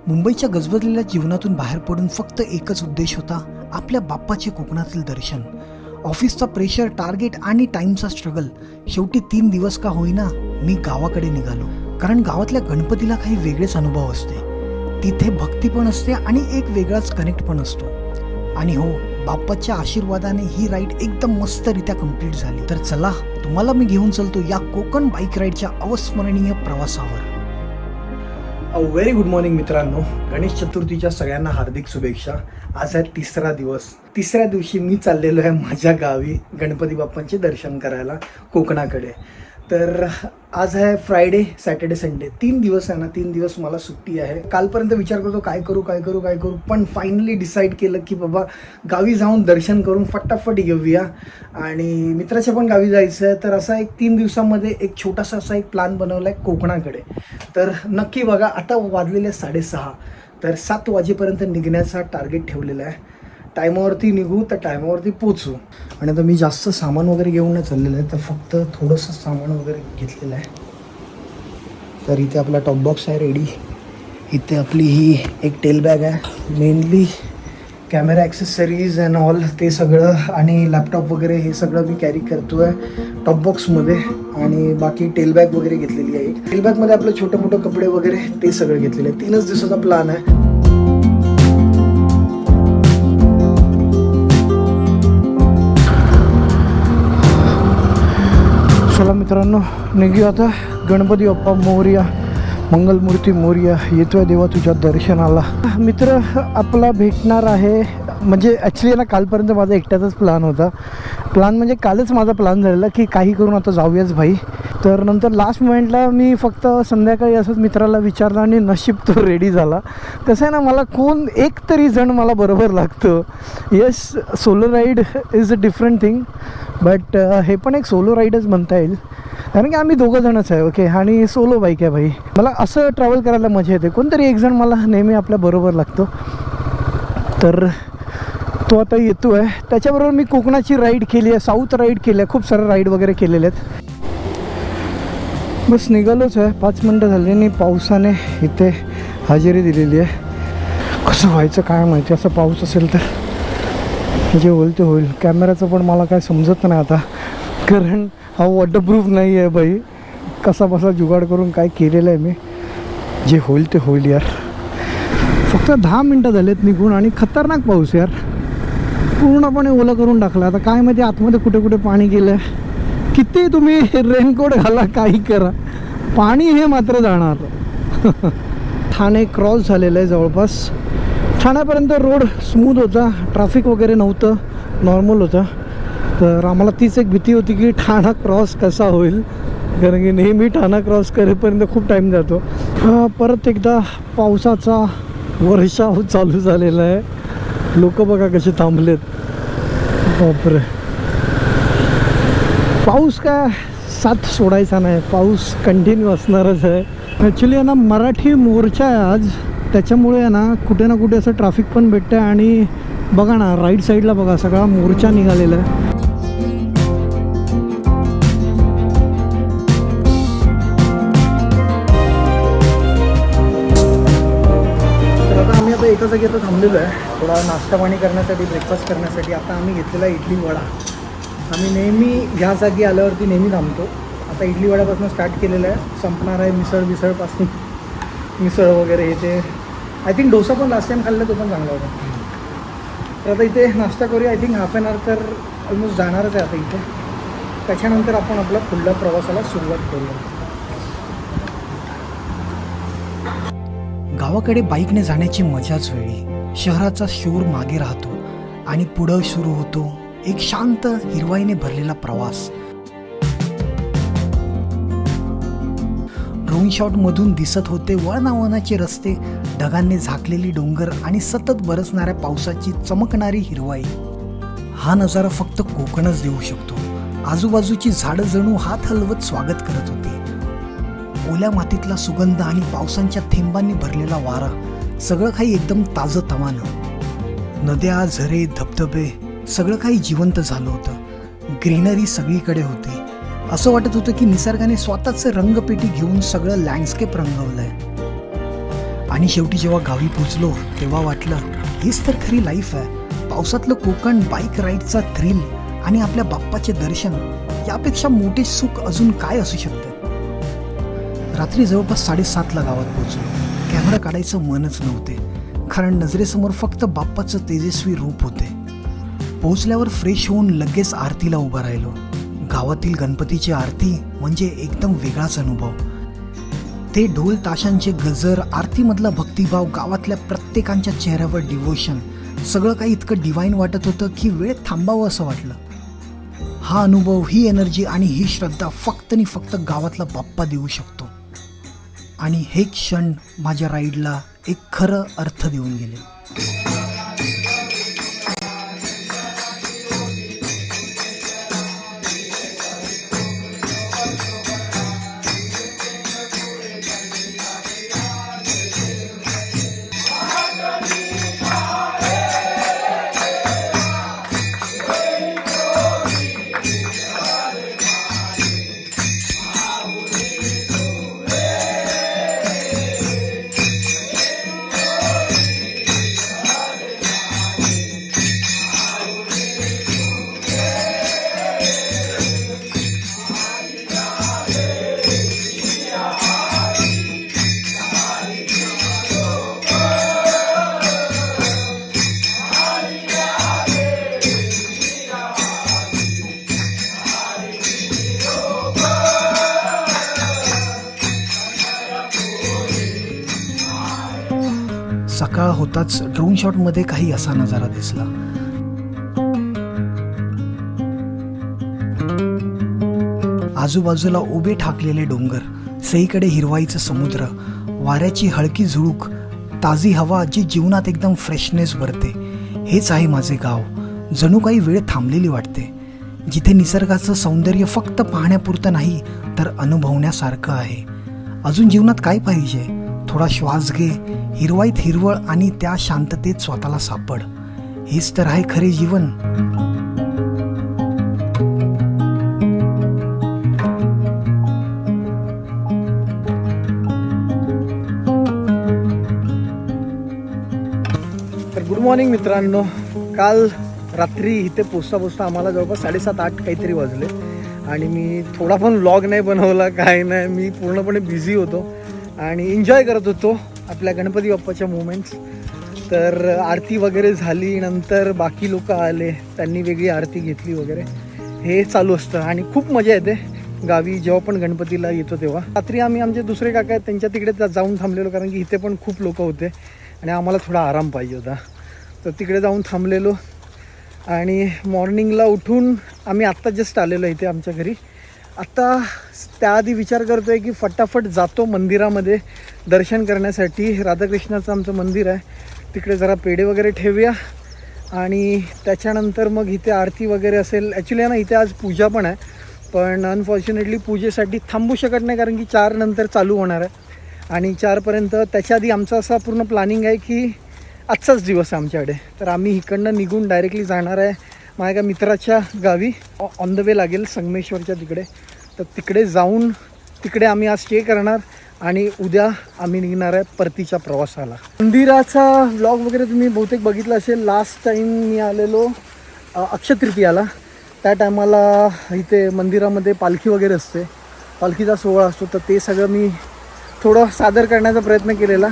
मुंबईच्या गजबजलेल्या जीवनातून बाहेर पडून फक्त एकच उद्देश होता, आपल्या बाप्पाचे कोकणातील दर्शन. ऑफिसचा प्रेशर, टार्गेट आणि टाइमचा स्ट्रगल, शेवटी 3 दिवस का होईना मी गावाकडे निघालो. कारण गावातल्या गणपतीला काही वेगळेच अनुभव असते. तिथे भक्ती पण असते आणि एक वेगळाच कनेक्ट पण असतो. आणि हो, बाप्पाच्या आशीर्वादाने ही राईड एकदम मस्तरित्या कंप्लीट झाली. तर चला, तुम्हाला मी घेऊन चलतो या कोकण बाईक राईडच्या अविस्मरणीय प्रवासावर. व्हेरी गुड मॉर्निंग मित्रांनो. गणेश चतुर्थीच्या सगळ्यांना हार्दिक शुभेच्छा. आज आहे तिसरा दिवस. तिसऱ्या दिवशी मी चाललेलो आहे माझ्या गावी गणपती बाप्पांचे दर्शन करायला कोकणाकडे. तर आज आहे फ्रायडे, सॅटर्डे, संडे, 3 दिवस आहे ना. 3 दिवस मला सुट्टी आहे. कालपर्यंत विचार करतो काय करू, पण फायनली डिसाईड केलं की बाबा गावी जाऊन दर्शन करून फटाफट येऊया. आणि मित्राच्या पण गावी जायचं आहे. तर असा एक 3 दिवसामध्ये एक छोटासा असा एक प्लॅन बनवला आहे कोकणाकडे. तर नक्की बघा. आता वाजलेले 6:30. तर 7 वाजेपर्यंत निघण्याचा टार्गेट ठेवलेला आहे. टायमावरती निघू तर टायमावरती पोचू. आणि आता मी जास्त सामान वगैरे घेऊन नाही चाललेलं आहे, तर फक्त थोडंसं सामान वगैरे घेतलेलं आहे. तर इथे आपला टॉप बॉक्स आहे रेडी. इथे आपली ही एक टेल बॅग आहे. Mainly camera accessories and all ते सगळं, आणि लॅपटॉप वगैरे हे सगळं मी कॅरी करतो आहे टॉप बॉक्समध्ये. आणि बाकी टेल बॅग वगैरे घेतलेली आहे. टेल बॅगमध्ये आपलं छोटं मोठं कपडे वगैरे ते सगळं घेतलेलं आहे. 3च दिवसाचा प्लॅन आहे. चला मित्रांनो, निघूया आता. गणपती बाप्पा मोरया, मंगलमूर्ती मोरया, येतोय देवा तुझ्या दर्शनाला. मित्र आपला भेटणार आहे. म्हणजे ॲक्च्युली ना कालपर्यंत माझा एकट्याचाच प्लॅन होता. म्हणजे कालच माझा प्लॅन झालेला की काही करून आता जाऊयाच भाई. तर नंतर लास्ट मोमेंटला मी फक्त संध्याकाळी असंच मित्राला विचारलं आणि नशीब तो रेडी झाला. कसं आहे ना, मला कोण एक तरी जण मला बरोबर लागतं. Yes, solo ride is a different thing, but हे पण एक सोलो राईडच म्हणता येईल. कारण की आम्ही 2 जणच आहे. ओके, आणि सोलो बाईक आहे भाई. मला असं ट्रॅव्हल करायला मजा येते. कोणतरी एक जण मला नेहमी आपल्या बरोबर लागतो. तर तो आता येतो आहे. त्याच्याबरोबर मी कोकणाची राईड केली आहे, साऊथ राईड केली आहे, खूप सारे राईड वगैरे केलेले आहेत. बस निघालोच आहे. 5 मिनटं झाली आणि पावसाने इथे हजेरी दिलेली आहे. कसं व्हायचं काय माहिती, असं पाऊस असेल तर जे होईल ते होईल. कॅमेराचं पण मला काय समजत नाही आता, कारण हा वॉटरप्रूफ नाही आहे बाई. कसा बसा जुगाड करून काय केलेलं आहे मी. जे होईल ते होईल यार. फक्त 10 मिनटं झालेत निघून आणि खतरनाक पाऊस यार. पूर्णपणे ओलं करून टाकलं. आता काय माहिती आतमध्ये कुठे कुठे पाणी गेलं आहे. किती तुम्ही रेनकोट घाला, काही करा, पाणी हे मात्र जाणार. ठाणे क्रॉस झालेलं आहे जवळपास. ठाण्यापर्यंत रोड स्मूथ होता, ट्रॅफिक वगैरे नव्हतं, नॉर्मल होतं. तर आम्हाला तीच एक भीती होती की ठाणा क्रॉस कसा होईल, कारण की नेहमी ठाणा क्रॉस करेपर्यंत खूप टाईम जातो. परत एकदा पावसाचा वर्षाव चालू झालेला आहे. लोक बघा कसे थांबलेत. बापरे, पाऊस काय साथ सोडायचा नाही, पाऊस कंटिन्यू असणारच आहे. ॲक्च्युली आहे ना, मराठी मोर्चा आहे आज, त्याच्यामुळे आहे ना कुठे ना कुठे असं ट्रॅफिक पण भेटतं आहे. आणि बघा ना, राईट साईडला बघा सगळा मोर्चा निघालेला आहे. तर आता आम्ही आता एका जागी आता थांबलेलो आहे थोडा नाश्ता पाणी करण्यासाठी, ब्रेकफास्ट करण्यासाठी. आता आम्ही घेतलेला इडली वडा. आम्ही नेहमी ह्या जागी आल्यावरती नेहमी थांबतो. आता इडली वड्यापासून स्टार्ट केलेलं आहे, संपणार आहे मिसळपासून. मिसळ वगैरे हे ते. आय थिंक डोसा पण लास्ट टाईम खाल्लं, तो पण चांगला होता. तर आता इथे नाश्ता करूया. I think half an hour तर ऑलमोस्ट जाणारच आहे आता इथे. त्याच्यानंतर आपण आपल्या पुढल्या प्रवासाला सुरुवात करूया. गावाकडे बाईकने जाण्याची मजाच वेगळी. शहराचा शोर मागे राहतो आणि पुढं सुरू होतो एक शांत हिरवाईने भरलेला प्रवास. ड्रोन शॉटमधून दिसत होते वळणावळणाचे रस्ते, ढगांनी झाकलेली डोंगर आणि सतत बरसणाऱ्या पावसाची चमकणारी हिरवाई. हा नजारा फक्त कोकणच देऊ शकतो. आजूबाजूची झाडं जणू हात हलवत स्वागत करत होती. ओल्या मातीतला सुगंध आणि पावसांच्या थेंबांनी भरलेला वारा, सगळं काही एकदम ताजंतवानं. नद्या, झरे, धबधबे, सगळं काही जिवंत झालं होतं. ग्रीनरी सगळीकडे होती. असं वाटत होतं की निसर्गाने स्वतःचं रंगपेटी घेऊन सगळं लँडस्केप रंगवलंय. आणि शेवटी जेव्हा गावी पोचलो तेव्हा वाटलं हेच तर खरी लाईफ आहे. पावसातलं कोकण, बाईक राईडचा थ्रिल आणि आपल्या बाप्पाचे दर्शन, यापेक्षा मोठे सुख अजून काय असू शकतं. रात्री जवळपास 7:30ला गावात पोचलो. कॅमेरा काढायचं मनच नव्हते, कारण नजरेसमोर फक्त बाप्पाचं तेजस्वी रूप होते. पोहोचल्यावर फ्रेश होऊन लगेच आरतीला उभा राहिलो. गावातील गणपतीची आरती म्हणजे एकदम वेगळाच अनुभव. ते ढोल ताशांचे गजर, आरतीमधला भक्तिभाव, गावातल्या प्रत्येकांच्या चेहऱ्यावर डिव्होशन, सगळं काही इतकं डिवाईन वाटत होतं की वेळ थांबावं असं वाटलं. हा अनुभव, ही एनर्जी आणि ही श्रद्धा फक्त आणि फक्त गावातला बाप्पा देऊ शकतो. आणि हे क्षण माझ्या राईडला एक खरं अर्थ देऊन गेले. सकाळ होताच ड्रोन शॉटमध्ये काही असा नजारा दिसला. आजूबाजूला उभे ठाकलेले डोंगर, सईकडे हिरवाईचं समुद्र, वाऱ्याची हलकी झुळूक, ताजी हवा जी जीवनात एकदम फ्रेशनेस भरते. हेच आहे माझे गाव. जणू काही वेळ थांबलेली वाटते, जिथे निसर्गाचं सौंदर्य फक्त पाहण्यापुरतं नाही तर अनुभवण्यासारखं आहे. अजून जीवनात काय पाहिजे? थोडा श्वास घे, हिरवाईत हिरवळ आणि त्या शांततेत स्वतःला सापड. हेच तर आहे खरे जीवन. तर गुड मॉर्निंग मित्रांनो. काल रात्री इथे पोचता आम्हाला जवळपास 7:30-8 काहीतरी वाजले आणि मी थोडा पण व्लॉग नाही बनवला, काय नाही. मी पूर्णपणे बिझी होतो आणि एन्जॉय करत होतो आपल्या गणपती बाप्पाच्या मोमेंट्स. तर आरती वगैरे झाली, नंतर बाकी लोक आले, त्यांनी वेगळी आरती घेतली वगैरे, हे चालू असतं आणि खूप मजा येते गावी जेव्हा पण गणपतीला येतो तेव्हा. रात्री आम्ही आमचे दुसरे काका आहेत त्यांच्या तिकडे जाऊन थांबलेलो, कारण की इथे पण खूप लोक होते आणि आम्हाला थोडा आराम पाहिजे होता. तर तिकडे जाऊन थांबलेलो आणि मॉर्निंगला उठून आम्ही आत्ता जस्ट आलेलो इथे आमच्या घरी. आत्ता त्याआधी विचार करतो आहे की फटाफट जातो मंदिरामध्ये दर्शन करण्यासाठी. राधाकृष्णाचं आमचं मंदिर आहे, तिकडे जरा पेढे वगैरे ठेवूया आणि त्याच्यानंतर मग इथे आरती वगैरे असेल. ॲक्च्युली ना इथे आज पूजा पण आहे, पण अनफॉर्च्युनेटली पूजेसाठी थांबू शकत नाही, कारण की 4 नंतर चालू होणार आहे आणि 4पर्यंत. त्याच्या आधी आमचा असा पूर्ण प्लॅनिंग आहे की आजचाच दिवस आहे आमच्याकडे, तर आम्ही इकडनं निघून डायरेक्टली जाणार आहे माझ्या एका मित्राच्या गावी. ऑन द वे लागेल संगमेश्वरच्या तिकडे. तर तिकडे जाऊन तिकडे आम्ही आज स्टे करणार आणि उद्या आम्ही निघणार आहे परतीच्या प्रवासाला. मंदिराचा व्लॉग वगैरे तुम्ही बहुतेक बघितलं असेल. लास्ट टाईम मी आलेलो अक्षय तृतीयाला. त्या टायमाला इथे मंदिरामध्ये पालखी वगैरे असते, पालखीचा सोहळा असतो, तर ते सगळं मी थोडं सादर करण्याचा प्रयत्न केलेला.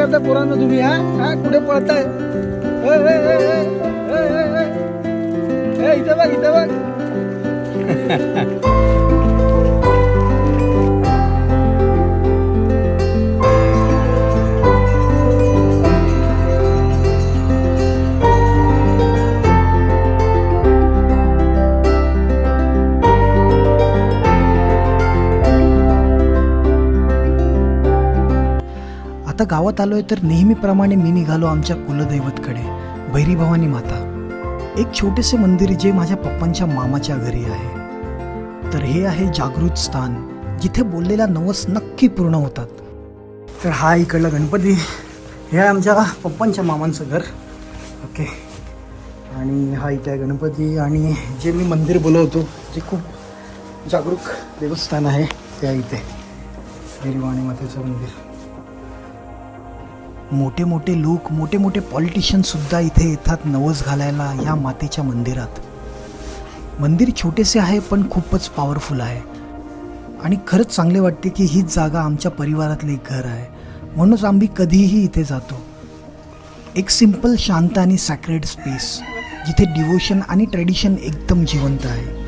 करता पोरांना तुम्ही? हा कुठे पळताय? इथे बघ, इथे बघ. आता गावात आलोय तर नेहमीप्रमाणे मी निघालो आमच्या कुलदैवतकडे, भैरी भवानी माता. एक छोटेसे मंदिर जे माझ्या पप्पांच्या मामाच्या घरी आहे. तर हे आहे जागृत स्थान, जिथे बोललेल्या नवस नक्की पूर्ण होतात. तर हा इकडला गणपती, हे आहे आमच्या पप्पांच्या मामांचं घर. ओके. आणि हा इथे आहे गणपती. आणि जे मी मंदिर बोलवतो, जे खूप जागरूक देवस्थान आहे, ते आहे इथे भैरी भवानी मातेचं मंदिर. मोठे मोठे लोक, मोठे मोठे पॉलिटिशियनसुद्धा इथे येतात नवस घालायला या मातेच्या मंदिरात. मंदिर छोटेसे आहे पण खूपच पॉवरफुल आहे. आणि खरंच चांगले वाटते की हीच जागा आमच्या परिवारातलं एक घर आहे, म्हणूनच आम्ही कधीही इथे जातो. एक सिंपल, शांत आणि सॅक्रेड स्पेस, जिथे डिवोशन आणि ट्रेडिशन एकदम जिवंत आहे.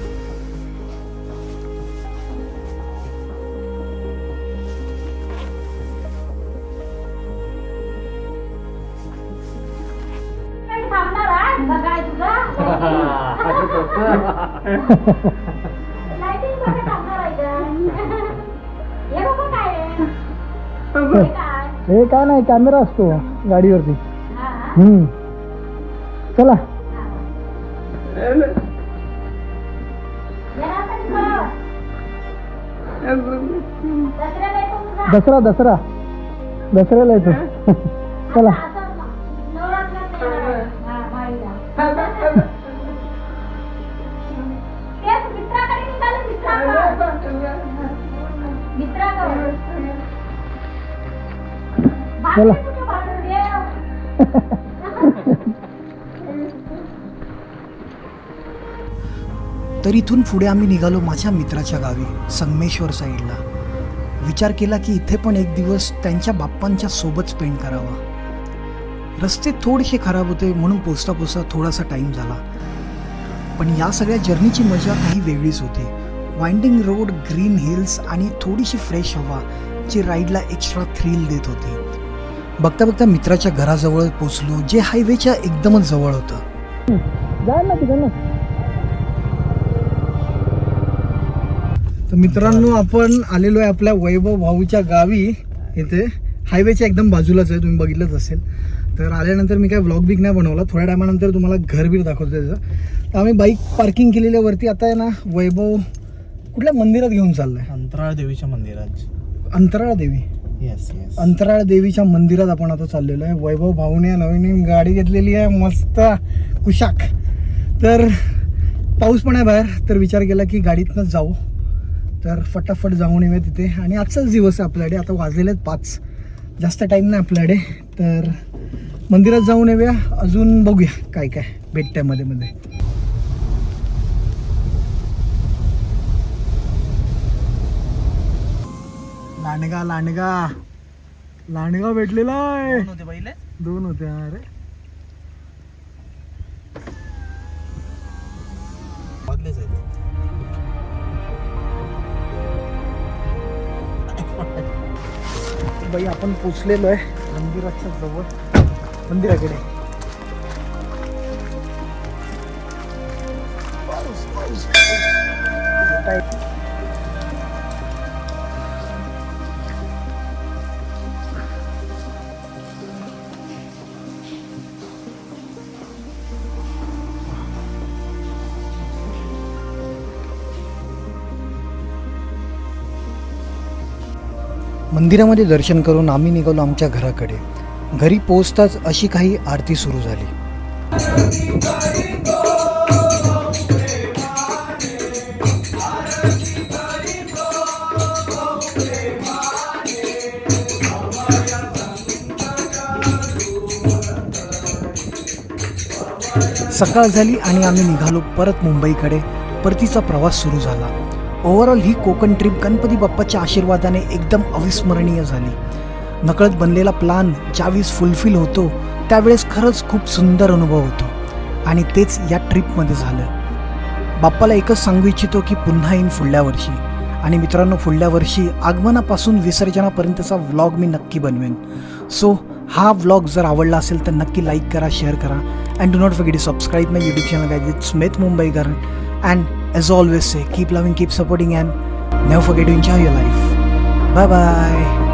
हे काय नाही, कॅमेरा असतो गाडीवरती. चला. दसऱ्याला येतो. चला. चला. तर इथून पुढे आम्ही निघालो माझ्या मित्राच्या गावी, संगमेश्वर साईडला. विचार केला की इथे पण एक दिवस त्यांच्या बाप्पांच्या सोबत स्पेंड करावा. रस्ते थोडेसे खराब होते, म्हणून पोचता पोचता थोडासा टाईम झाला. पण या सगळ्या जर्नीची मजा काही वेगळीच होती. वाइंडिंग रोड, ग्रीन हिल्स आणि थोडीशी फ्रेश हवा, जी राईडला एक्स्ट्रा थ्रिल देत होती. बघता बघता मित्राच्या घराजवळ पोचलो, जे हायवेच्या एकदमच जवळ होतं. तर मित्रांनो, आपण आलेलो आहे आपल्या वैभव भाऊच्या गावी. इथे हायवेच्या एकदम बाजूलाच आहे, तुम्ही बघितलंच असेल. तर आल्यानंतर मी काय व्लॉग बिग नाही बनवला. थोड्या टायमानंतर तुम्हाला घरबीर दाखवतो त्याचं. तर आम्ही बाईक पार्किंग केलेल्यावरती आता आहे ना, वैभव कुठल्या मंदिरात घेऊन चाललाय? अंतराळ देवीच्या मंदिरात. अंतराळ देवी. Yes yes. अंतराळ देवीच्या मंदिरात आपण आता चाललेलो आहे. वैभव भाऊने नवीन गाडी घेतलेली आहे, मस्त कुशाक. तर पाऊस पण आहे बाहेर, तर विचार केला की गाडीतनंच जाऊ. तर फटाफट जाऊन येऊया तिथे. आणि आजचाच दिवस आहे आपल्याकडे. आता वाजलेले आहेत 5, जास्त टाईम नाही आपल्याकडे. तर मंदिरात जाऊन येऊया. अजून बघूया काय काय भेटतंय मध्ये मध्ये. लांडगा लांडगा लांडगा भेटलेला आहे. 2 होते. अरे बाई, आपण पोचलेलो आहे मंदिराच्या जवळ, मंदिराकडे. मंदिरामध्ये दर्शन करून आम्ही निघालो आमच्या घराकडे. घरी पोहोचताच अशी काही आरती सुरू झाली. सकाळ झाली आणि आम्ही निघालो परत मुंबईकडे. परतीचा प्रवास सुरू झाला. ओव्हरऑल ही कोकण ट्रिप गणपती बाप्पाच्या आशीर्वादाने एकदम अविस्मरणीय झाली. नकळत बनलेला प्लान ज्यावेळेस फुलफिल होतो त्यावेळेस खरंच खूप सुंदर अनुभव होतो. आणि तेच या ट्रिपमध्ये झालं. बाप्पाला एकच सांगू इच्छितो की पुन्हा येईन पुढल्या वर्षी. आणि मित्रांनो, पुढल्या वर्षी आगमनापासून विसर्जनापर्यंतचा व्लॉग मी नक्की बनवेन. सो हा व्लॉग जर आवडला असेल तर नक्की लाईक करा, शेअर करा. And do not forget to subscribe my YouTube channel guys. It's Smith Mumbaikar. And as always say keep loving, keep supporting and never forget to enjoy your life. Bye bye.